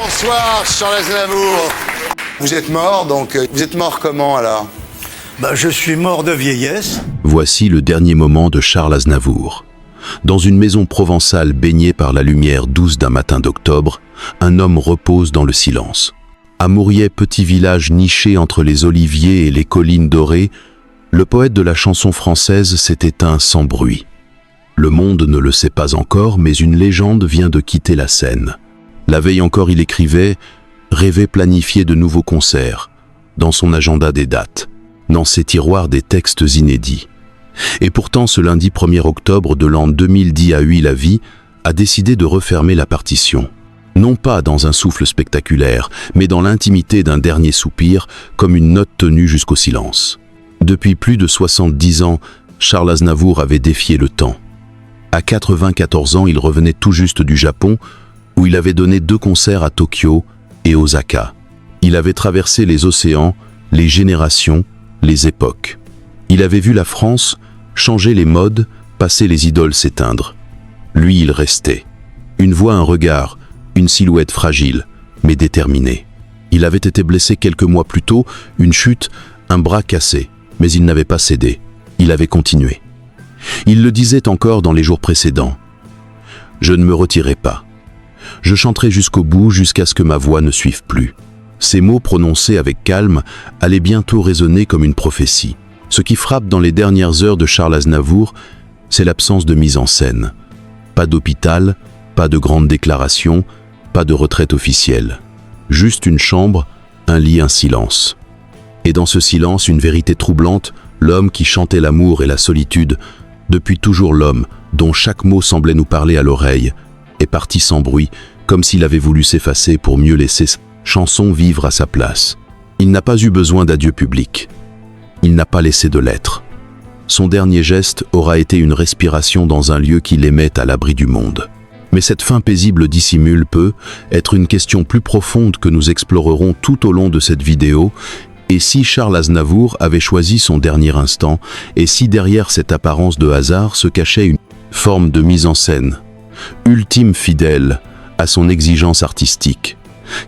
Bonsoir, Charles Aznavour. Vous êtes mort, donc vous êtes mort comment alors? Je suis mort de vieillesse. Voici le dernier moment de Charles Aznavour. Dans une maison provençale baignée par la lumière douce d'un matin d'octobre, un homme repose dans le silence. À Mouriez, petit village niché entre les oliviers et les collines dorées, le poète de la chanson française s'est éteint sans bruit. Le monde ne le sait pas encore, mais une légende vient de quitter la scène. La veille encore, il écrivait, rêvait planifier de nouveaux concerts, dans son agenda des dates, dans ses tiroirs des textes inédits. Et pourtant, ce lundi 1er octobre de l'an 2010 à Huy la vie, a décidé de refermer la partition. Non pas dans un souffle spectaculaire, mais dans l'intimité d'un dernier soupir, comme une note tenue jusqu'au silence. Depuis plus de 70 ans, Charles Aznavour avait défié le temps. À 94 ans, il revenait tout juste du Japon, où il avait donné 2 concerts à Tokyo et Osaka. Il avait traversé les océans, les générations, les époques. Il avait vu la France changer les modes, passer les idoles s'éteindre. Lui, il restait. Une voix, un regard, une silhouette fragile, mais déterminée. Il avait été blessé quelques mois plus tôt, une chute, un bras cassé, mais il n'avait pas cédé. Il avait continué. Il le disait encore dans les jours précédents. « Je ne me retirerai pas. Je chanterai jusqu'au bout, jusqu'à ce que ma voix ne suive plus. » Ces mots prononcés avec calme allaient bientôt résonner comme une prophétie. Ce qui frappe dans les dernières heures de Charles Aznavour, c'est l'absence de mise en scène. Pas d'hôpital, pas de grandes déclarations, pas de retraite officielle. Juste une chambre, un lit, un silence. Et dans ce silence, une vérité troublante, l'homme qui chantait l'amour et la solitude, depuis toujours l'homme, dont chaque mot semblait nous parler à l'oreille, est parti sans bruit, comme s'il avait voulu s'effacer pour mieux laisser sa chanson vivre à sa place. Il n'a pas eu besoin d'adieu public. Il n'a pas laissé de lettres. Son dernier geste aura été une respiration dans un lieu qu'il aimait à l'abri du monde. Mais cette fin paisible dissimule peut être une question plus profonde que nous explorerons tout au long de cette vidéo. Et si Charles Aznavour avait choisi son dernier instant, et si derrière cette apparence de hasard se cachait une forme de mise en scène, ultime fidèle à son exigence artistique,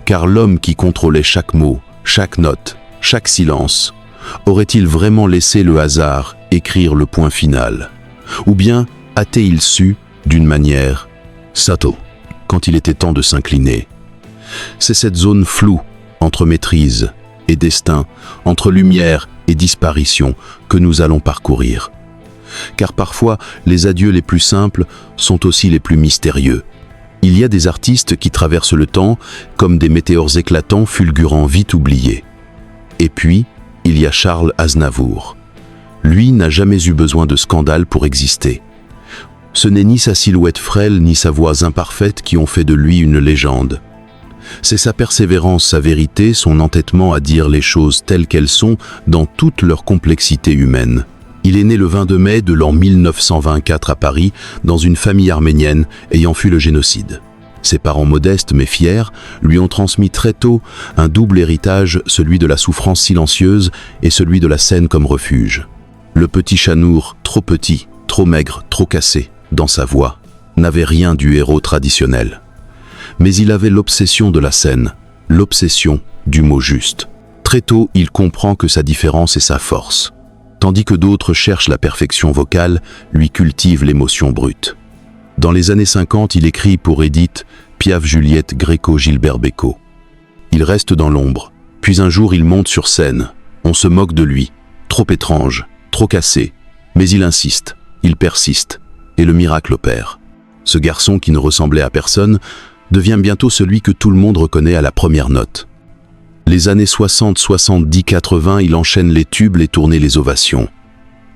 car l'homme qui contrôlait chaque mot, chaque note, chaque silence, aurait-il vraiment laissé le hasard écrire le point final? Ou bien a-t-il su, d'une manière Sato, quand il était temps de s'incliner? C'est cette zone floue entre maîtrise et destin, entre lumière et disparition que nous allons parcourir. Car parfois, les adieux les plus simples sont aussi les plus mystérieux. Il y a des artistes qui traversent le temps comme des météores éclatants, fulgurants, vite oubliés. Et puis, il y a Charles Aznavour. Lui n'a jamais eu besoin de scandale pour exister. Ce n'est ni sa silhouette frêle ni sa voix imparfaite qui ont fait de lui une légende. C'est sa persévérance, sa vérité, son entêtement à dire les choses telles qu'elles sont dans toute leur complexité humaine. Il est né le 22 mai de l'an 1924 à Paris, dans une famille arménienne ayant fui le génocide. Ses parents modestes mais fiers lui ont transmis très tôt un double héritage, celui de la souffrance silencieuse et celui de la scène comme refuge. Le petit Chanour, trop petit, trop maigre, trop cassé, dans sa voix, n'avait rien du héros traditionnel. Mais il avait l'obsession de la scène, l'obsession du mot juste. Très tôt, il comprend que sa différence est sa force. Tandis que d'autres cherchent la perfection vocale, lui cultivent l'émotion brute. Dans les années 50, il écrit pour Edith, Piaf, Juliette, Gréco, Gilbert Bécaud. Il reste dans l'ombre, puis un jour il monte sur scène. On se moque de lui, trop étrange, trop cassé. Mais il insiste, il persiste, et le miracle opère. Ce garçon qui ne ressemblait à personne devient bientôt celui que tout le monde reconnaît à la première note. Les années 60, 70, 80, il enchaîne les tubes, les tournées, les ovations.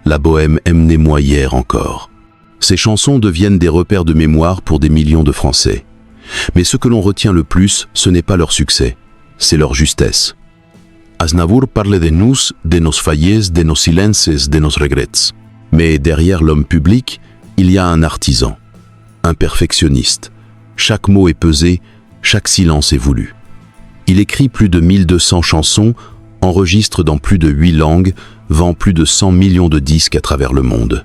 La bohème emmenez-moi hier encore. Ces chansons deviennent des repères de mémoire pour des millions de Français. Mais ce que l'on retient le plus, ce n'est pas leur succès, c'est leur justesse. Aznavour parlait de nous, de nos failles, de nos silences, de nos regrets. Mais derrière l'homme public, il y a un artisan, un perfectionniste. Chaque mot est pesé, chaque silence est voulu. Il écrit plus de 1200 chansons, enregistre dans plus de 8 langues, vend plus de 100 millions de disques à travers le monde.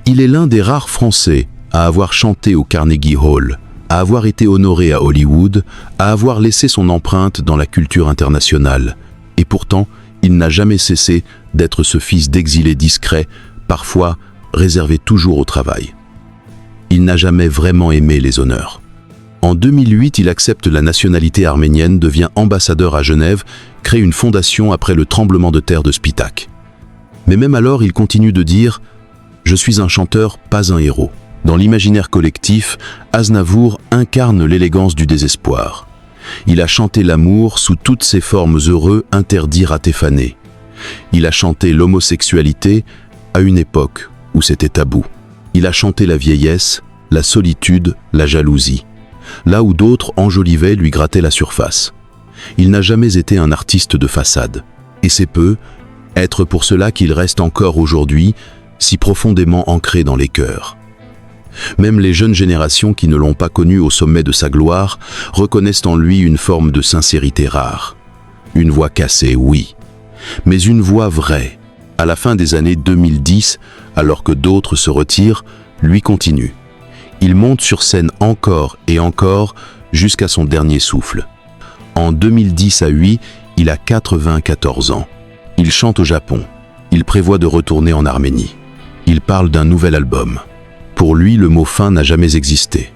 Il est l'un des rares Français à avoir chanté au Carnegie Hall, à avoir été honoré à Hollywood, à avoir laissé son empreinte dans la culture internationale. Et pourtant, il n'a jamais cessé d'être ce fils d'exilé discret, parfois réservé toujours au travail. Il n'a jamais vraiment aimé les honneurs. En 2008, il accepte la nationalité arménienne, devient ambassadeur à Genève, crée une fondation après le tremblement de terre de Spitak. Mais même alors, il continue de dire « Je suis un chanteur, pas un héros ». Dans l'imaginaire collectif, Aznavour incarne l'élégance du désespoir. Il a chanté l'amour sous toutes ses formes heureux, interdits, ratéfanés. Il a chanté l'homosexualité à une époque où c'était tabou. Il a chanté la vieillesse, la solitude, la jalousie. Là où d'autres enjolivaient, lui grattaient la surface. Il n'a jamais été un artiste de façade. Et c'est peu, être pour cela qu'il reste encore aujourd'hui, si profondément ancré dans les cœurs. Même les jeunes générations qui ne l'ont pas connu au sommet de sa gloire reconnaissent en lui une forme de sincérité rare. Une voix cassée, oui, mais une voix vraie. À la fin des années 2010, alors que d'autres se retirent, lui continue. Il monte sur scène encore et encore jusqu'à son dernier souffle. En 2010 à lui, il a 94 ans. Il chante au Japon. Il prévoit de retourner en Arménie. Il parle d'un nouvel album. Pour lui, le mot fin n'a jamais existé.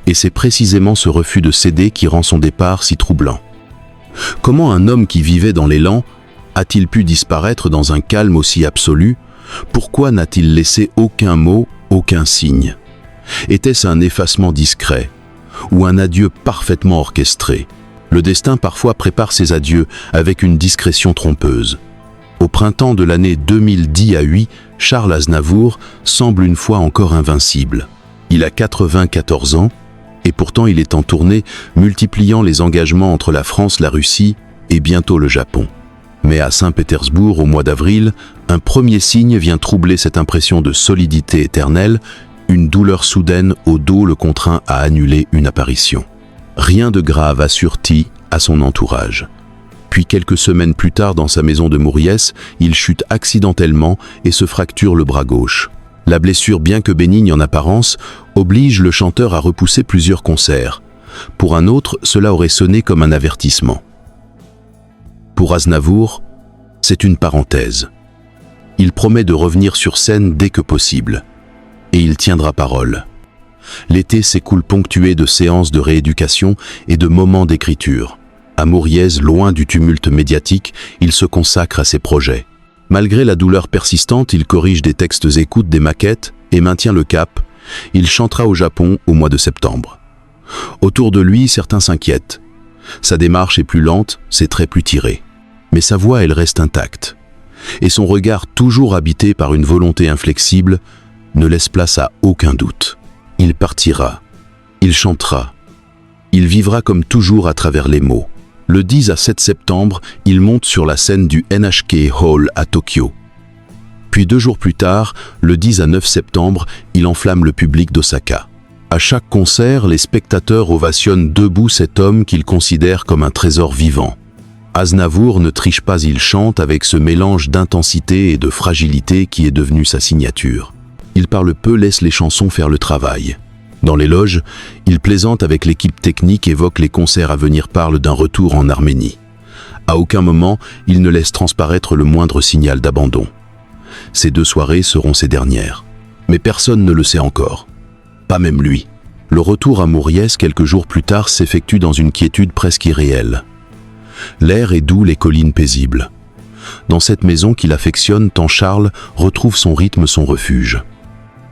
Et c'est précisément ce refus de céder qui rend son départ si troublant. Comment un homme qui vivait dans l'élan a-t-il pu disparaître dans un calme aussi absolu? Pourquoi n'a-t-il laissé aucun mot, aucun signe? Était-ce un effacement discret ou un adieu parfaitement orchestré? Le destin parfois prépare ses adieux avec une discrétion trompeuse. Au printemps de l'année 2010 à 8, Charles Aznavour semble une fois encore invincible. Il a 94 ans et pourtant il est en tournée, multipliant les engagements entre la France, la Russie et bientôt le Japon. Mais à Saint-Pétersbourg, au mois d'avril, un premier signe vient troubler cette impression de solidité éternelle. Une douleur soudaine au dos le contraint à annuler une apparition. Rien de grave, assure-t-il à son entourage. Puis quelques semaines plus tard, dans sa maison de Mouriès, il chute accidentellement et se fracture le bras gauche. La blessure, bien que bénigne en apparence, oblige le chanteur à repousser plusieurs concerts. Pour un autre, cela aurait sonné comme un avertissement. Pour Aznavour, c'est une parenthèse. Il promet de revenir sur scène dès que possible. Et il tiendra parole. L'été s'écoule ponctué de séances de rééducation et de moments d'écriture. À Mouriez, loin du tumulte médiatique, il se consacre à ses projets. Malgré la douleur persistante, il corrige des textes, écoute des maquettes et maintient le cap. Il chantera au Japon au mois de septembre. Autour de lui, certains s'inquiètent. Sa démarche est plus lente, ses traits plus tirés. Mais sa voix, elle reste intacte. Et son regard, toujours habité par une volonté inflexible, ne laisse place à aucun doute. Il partira, il chantera, il vivra comme toujours à travers les mots. Le 10 à 7 septembre, il monte sur la scène du NHK Hall à Tokyo. Puis 2 jours plus tard, le 10 à 9 septembre, il enflamme le public d'Osaka. À chaque concert, les spectateurs ovationnent debout cet homme qu'ils considèrent comme un trésor vivant. Aznavour ne triche pas, il chante avec ce mélange d'intensité et de fragilité qui est devenu sa signature. Il parle peu, laisse les chansons faire le travail. Dans les loges, il plaisante avec l'équipe technique, évoque les concerts à venir, parle d'un retour en Arménie. À aucun moment, il ne laisse transparaître le moindre signal d'abandon. Ces 2 soirées seront ses dernières. Mais personne ne le sait encore. Pas même lui. Le retour à Mouriès quelques jours plus tard s'effectue dans une quiétude presque irréelle. L'air est doux, les collines paisibles. Dans cette maison qu'il affectionne tant, Charles retrouve son rythme, son refuge.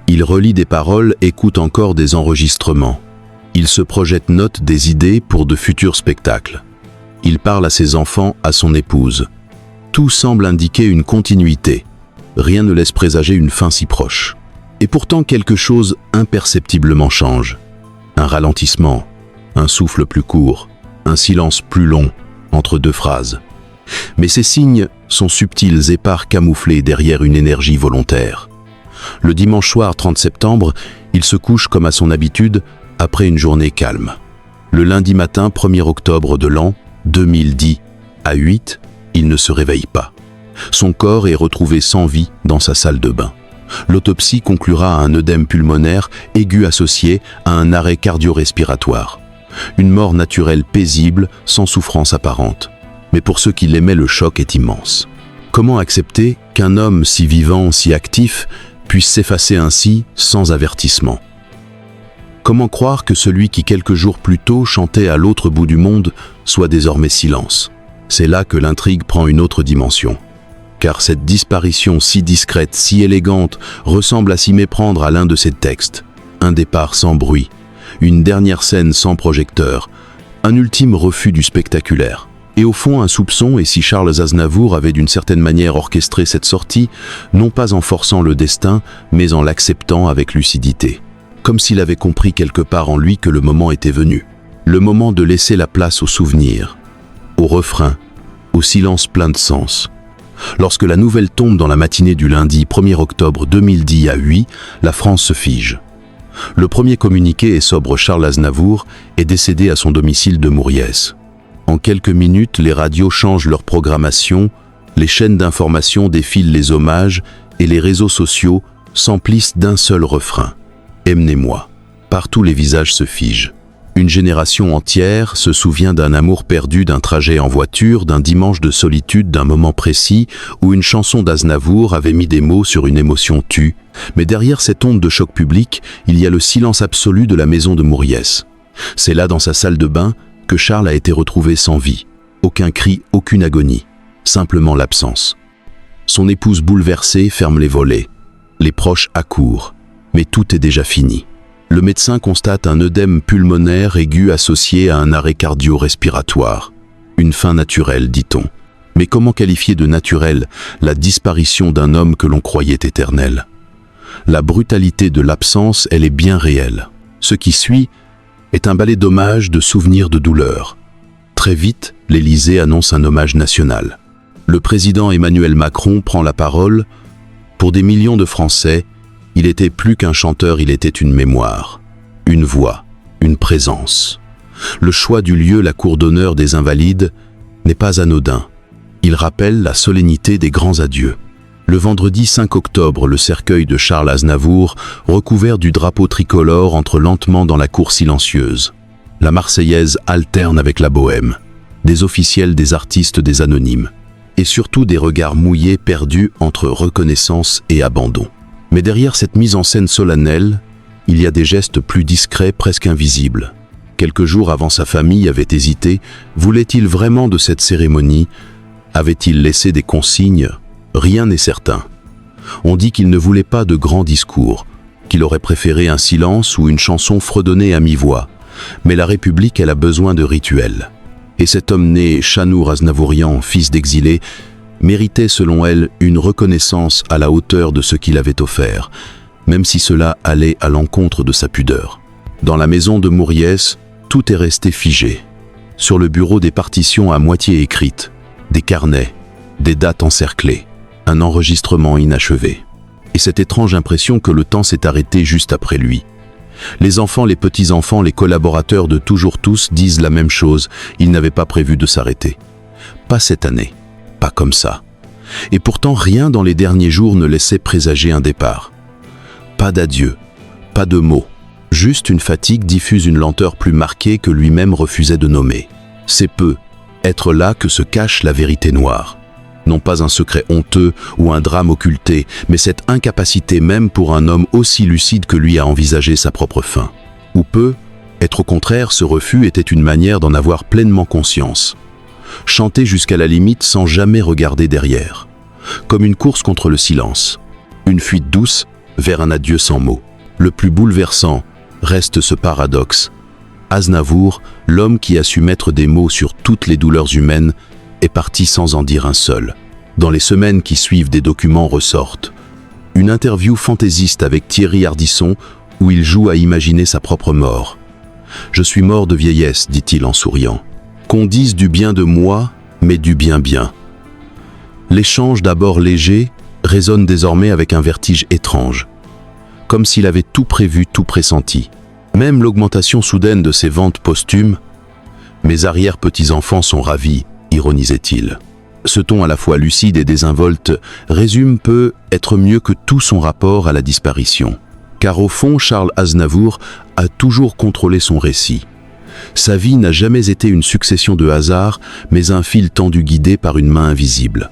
Il relit des paroles, écoute encore des enregistrements. Il se projette, note des idées pour de futurs spectacles. Il parle à ses enfants, à son épouse. Tout semble indiquer une continuité. Rien ne laisse présager une fin si proche. Et pourtant quelque chose imperceptiblement change. Un ralentissement, un souffle plus court, un silence plus long entre 2 phrases. Mais ces signes sont subtils, épars, camouflés derrière une énergie volontaire. Le dimanche soir 30 septembre, il se couche comme à son habitude après une journée calme. Le lundi matin 1er octobre de l'an 2010 à 8, il ne se réveille pas. Son corps est retrouvé sans vie dans sa salle de bain. L'autopsie conclura à un œdème pulmonaire aigu associé à un arrêt cardio-respiratoire. Une mort naturelle paisible, sans souffrance apparente. Mais pour ceux qui l'aimaient, le choc est immense. Comment accepter qu'un homme si vivant, si actif, puisse s'effacer ainsi sans avertissement? Comment croire que celui qui quelques jours plus tôt chantait à l'autre bout du monde soit désormais silence? C'est là que l'intrigue prend une autre dimension. Car cette disparition si discrète, si élégante, ressemble à s'y méprendre à l'un de ses textes. Un départ sans bruit, une dernière scène sans projecteur, un ultime refus du spectaculaire. Et au fond, un soupçon, et si Charles Aznavour avait d'une certaine manière orchestré cette sortie, non pas en forçant le destin, mais en l'acceptant avec lucidité. Comme s'il avait compris quelque part en lui que le moment était venu. Le moment de laisser la place au souvenir, au refrain, au silence plein de sens. Lorsque la nouvelle tombe dans la matinée du lundi 1er octobre 2010 à 8, la France se fige. Le premier communiqué est sobre: Charles Aznavour est décédé à son domicile de Mouriès. En quelques minutes, les radios changent leur programmation, les chaînes d'information défilent les hommages et les réseaux sociaux s'emplissent d'un seul refrain: Emmenez-moi. Partout les visages se figent. Une génération entière se souvient d'un amour perdu, d'un trajet en voiture, d'un dimanche de solitude, d'un moment précis où une chanson d'Aznavour avait mis des mots sur une émotion tue. Mais derrière cette onde de choc public, il y a le silence absolu de la maison de Mouriès. C'est là, dans sa salle de bain, que Charles a été retrouvé sans vie. Aucun cri, aucune agonie, simplement l'absence. Son épouse bouleversée ferme les volets. Les proches accourent, mais tout est déjà fini. Le médecin constate un œdème pulmonaire aigu associé à un arrêt cardio-respiratoire. Une fin naturelle, dit-on. Mais comment qualifier de naturelle la disparition d'un homme que l'on croyait éternel? La brutalité de l'absence, elle est bien réelle. Ce qui suit est un ballet d'hommages, de souvenirs, de douleurs. Très vite, l'Élysée annonce un hommage national. Le président Emmanuel Macron prend la parole. Pour des millions de Français, il était plus qu'un chanteur, il était une mémoire, une voix, une présence. Le choix du lieu, la cour d'honneur des Invalides, n'est pas anodin. Il rappelle la solennité des grands adieux. Le vendredi 5 octobre, le cercueil de Charles Aznavour, recouvert du drapeau tricolore, entre lentement dans la cour silencieuse. La Marseillaise alterne avec la bohème. Des officiels, des artistes, des anonymes. Et surtout des regards mouillés perdus entre reconnaissance et abandon. Mais derrière cette mise en scène solennelle, il y a des gestes plus discrets, presque invisibles. Quelques jours avant, sa famille avait hésité. Voulait-il vraiment de cette cérémonie? Avait-il laissé des consignes? Rien n'est certain. On dit qu'il ne voulait pas de grands discours, qu'il aurait préféré un silence ou une chanson fredonnée à mi-voix. Mais la République, elle a besoin de rituels. Et cet homme né Chanour Aznavourian, fils d'exilé, méritait selon elle une reconnaissance à la hauteur de ce qu'il avait offert, même si cela allait à l'encontre de sa pudeur. Dans la maison de Mouriès, tout est resté figé. Sur le bureau, des partitions à moitié écrites, des carnets, des dates encerclées, un enregistrement inachevé. Et cette étrange impression que le temps s'est arrêté juste après lui. Les enfants, les petits-enfants, les collaborateurs de Toujours Tous disent la même chose, ils n'avaient pas prévu de s'arrêter. Pas cette année. Pas comme ça. Et pourtant, rien dans les derniers jours ne laissait présager un départ. Pas d'adieu, pas de mots. Juste une fatigue diffuse une lenteur plus marquée que lui-même refusait de nommer. C'est peu, être là, que se cache la vérité noire. Non pas un secret honteux ou un drame occulté, mais cette incapacité même pour un homme aussi lucide que lui à envisager sa propre fin. Ou peu, être au contraire, ce refus était une manière d'en avoir pleinement conscience. Chanter jusqu'à la limite sans jamais regarder derrière. Comme une course contre le silence. Une fuite douce vers un adieu sans mots. Le plus bouleversant reste ce paradoxe. Aznavour, l'homme qui a su mettre des mots sur toutes les douleurs humaines, est parti sans en dire un seul. Dans les semaines qui suivent, des documents ressortent. Une interview fantaisiste avec Thierry Ardisson où il joue à imaginer sa propre mort. « Je suis mort de vieillesse », dit-il en souriant. Qu'on dise du bien de moi, mais du bien. L'échange, d'abord léger, résonne désormais avec un vertige étrange. Comme s'il avait tout prévu, tout pressenti. Même l'augmentation soudaine de ses ventes posthumes. « Mes arrière-petits-enfants sont ravis », ironisait-il. Ce ton à la fois lucide et désinvolte résume peu être mieux que tout son rapport à la disparition. Car au fond, Charles Aznavour a toujours contrôlé son récit. Sa vie n'a jamais été une succession de hasards, mais un fil tendu guidé par une main invisible.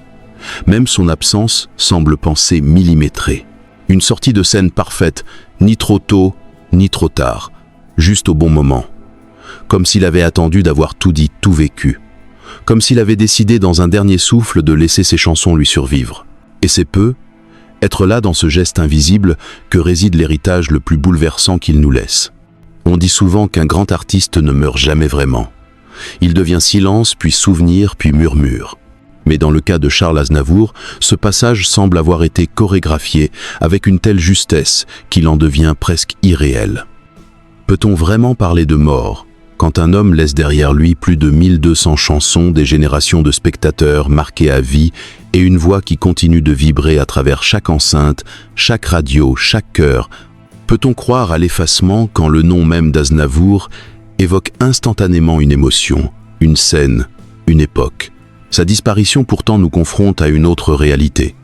Même son absence semble pensée millimétrée. Une sortie de scène parfaite, ni trop tôt, ni trop tard, juste au bon moment. Comme s'il avait attendu d'avoir tout dit, tout vécu. Comme s'il avait décidé dans un dernier souffle de laisser ses chansons lui survivre. Et c'est peu, être là dans ce geste invisible, que réside l'héritage le plus bouleversant qu'il nous laisse. On dit souvent qu'un grand artiste ne meurt jamais vraiment. Il devient silence, puis souvenir, puis murmure. Mais dans le cas de Charles Aznavour, ce passage semble avoir été chorégraphié avec une telle justesse qu'il en devient presque irréel. Peut-on vraiment parler de mort quand un homme laisse derrière lui plus de 1200 chansons, des générations de spectateurs marqués à vie et une voix qui continue de vibrer à travers chaque enceinte, chaque radio, chaque cœur? Peut-on croire à l'effacement quand le nom même d'Aznavour évoque instantanément une émotion, une scène, une époque? Sa disparition pourtant nous confronte à une autre réalité,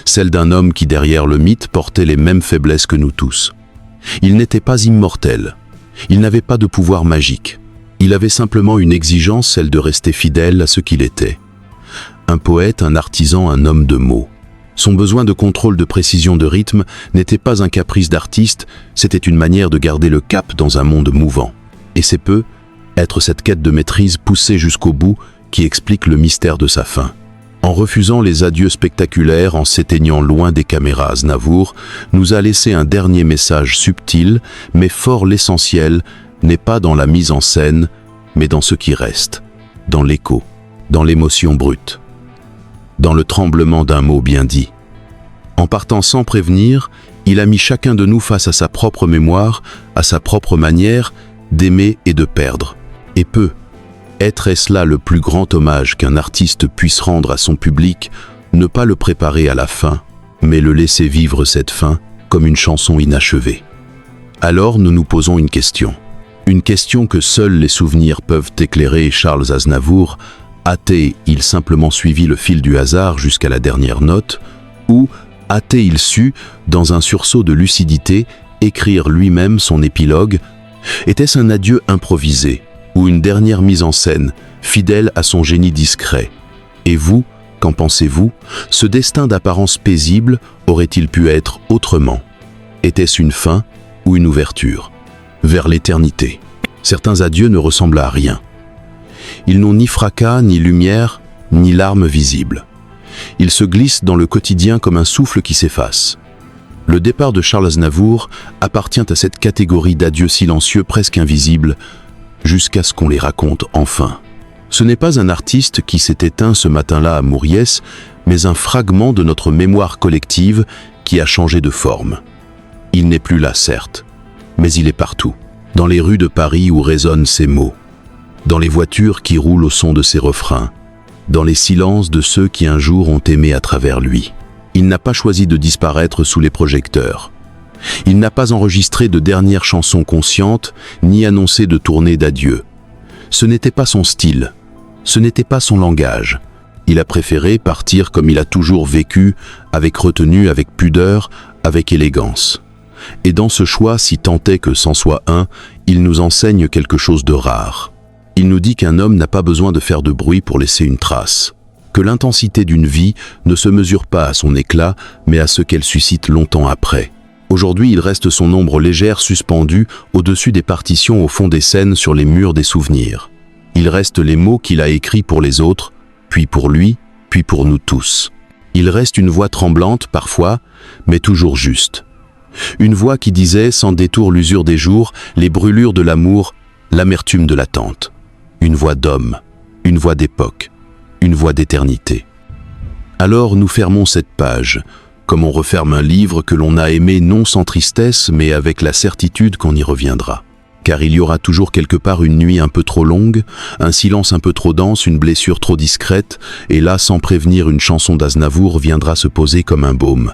celle d'un homme qui derrière le mythe portait les mêmes faiblesses que nous tous. Il n'était pas immortel, il n'avait pas de pouvoir magique, il avait simplement une exigence, celle de rester fidèle à ce qu'il était. Un poète, un artisan, un homme de mots. Son besoin de contrôle, de précision, de rythme n'était pas un caprice d'artiste, c'était une manière de garder le cap dans un monde mouvant. Et c'est peu, être cette quête de maîtrise poussée jusqu'au bout, qui explique le mystère de sa fin. En refusant les adieux spectaculaires, en s'éteignant loin des caméras, Aznavour nous a laissé un dernier message subtil, mais fort. L'essentiel n'est pas dans la mise en scène, mais dans ce qui reste, dans l'écho, dans l'émotion brute, dans le tremblement d'un mot bien dit. En partant sans prévenir, il a mis chacun de nous face à sa propre mémoire, à sa propre manière d'aimer et de perdre. Et peu. Est-ce là le plus grand hommage qu'un artiste puisse rendre à son public, ne pas le préparer à la fin, mais le laisser vivre cette fin comme une chanson inachevée? Alors nous nous posons une question que seuls les souvenirs peuvent éclairer. Charles Aznavour a-t-il simplement suivi le fil du hasard jusqu'à la dernière note, ou a-t-il su, dans un sursaut de lucidité, écrire lui-même son épilogue? Était-ce un adieu improvisé, ou une dernière mise en scène, fidèle à son génie discret? Et vous, qu'en pensez-vous? Ce destin d'apparence paisible aurait-il pu être autrement? Était-ce une fin ou une ouverture vers l'éternité? Certains adieux ne ressemblent à rien. Ils n'ont ni fracas, ni lumière, ni larmes visibles. Ils se glissent dans le quotidien comme un souffle qui s'efface. Le départ de Charles Aznavour appartient à cette catégorie d'adieux silencieux presque invisibles, jusqu'à ce qu'on les raconte enfin. Ce n'est pas un artiste qui s'est éteint ce matin-là à Mouriès, mais un fragment de notre mémoire collective qui a changé de forme. Il n'est plus là, certes, mais il est partout. Dans les rues de Paris où résonnent ses mots, dans les voitures qui roulent au son de ses refrains, dans les silences de ceux qui un jour ont aimé à travers lui. Il n'a pas choisi de disparaître sous les projecteurs. Il n'a pas enregistré de dernières chansons conscientes, ni annoncé de tournée d'adieu. Ce n'était pas son style, ce n'était pas son langage. Il a préféré partir comme il a toujours vécu, avec retenue, avec pudeur, avec élégance. Et dans ce choix, si tant est que c'en soit un, il nous enseigne quelque chose de rare. Il nous dit qu'un homme n'a pas besoin de faire de bruit pour laisser une trace, que l'intensité d'une vie ne se mesure pas à son éclat, mais à ce qu'elle suscite longtemps après. Aujourd'hui, il reste son ombre légère suspendue au-dessus des partitions au fond des scènes sur les murs des souvenirs. Il reste les mots qu'il a écrits pour les autres, puis pour lui, puis pour nous tous. Il reste une voix tremblante parfois, mais toujours juste. Une voix qui disait sans détour l'usure des jours, les brûlures de l'amour, l'amertume de l'attente. Une voix d'homme, une voix d'époque, une voix d'éternité. Alors nous fermons cette page, comme on referme un livre que l'on a aimé non sans tristesse, mais avec la certitude qu'on y reviendra. Car il y aura toujours quelque part une nuit un peu trop longue, un silence un peu trop dense, une blessure trop discrète, et là, sans prévenir, une chanson d'Aznavour viendra se poser comme un baume.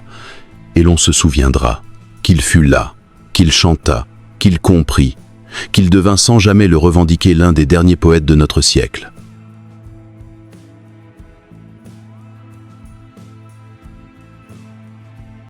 Et l'on se souviendra qu'il fut là, qu'il chanta, qu'il comprit, qu'il devint sans jamais le revendiquer l'un des derniers poètes de notre siècle.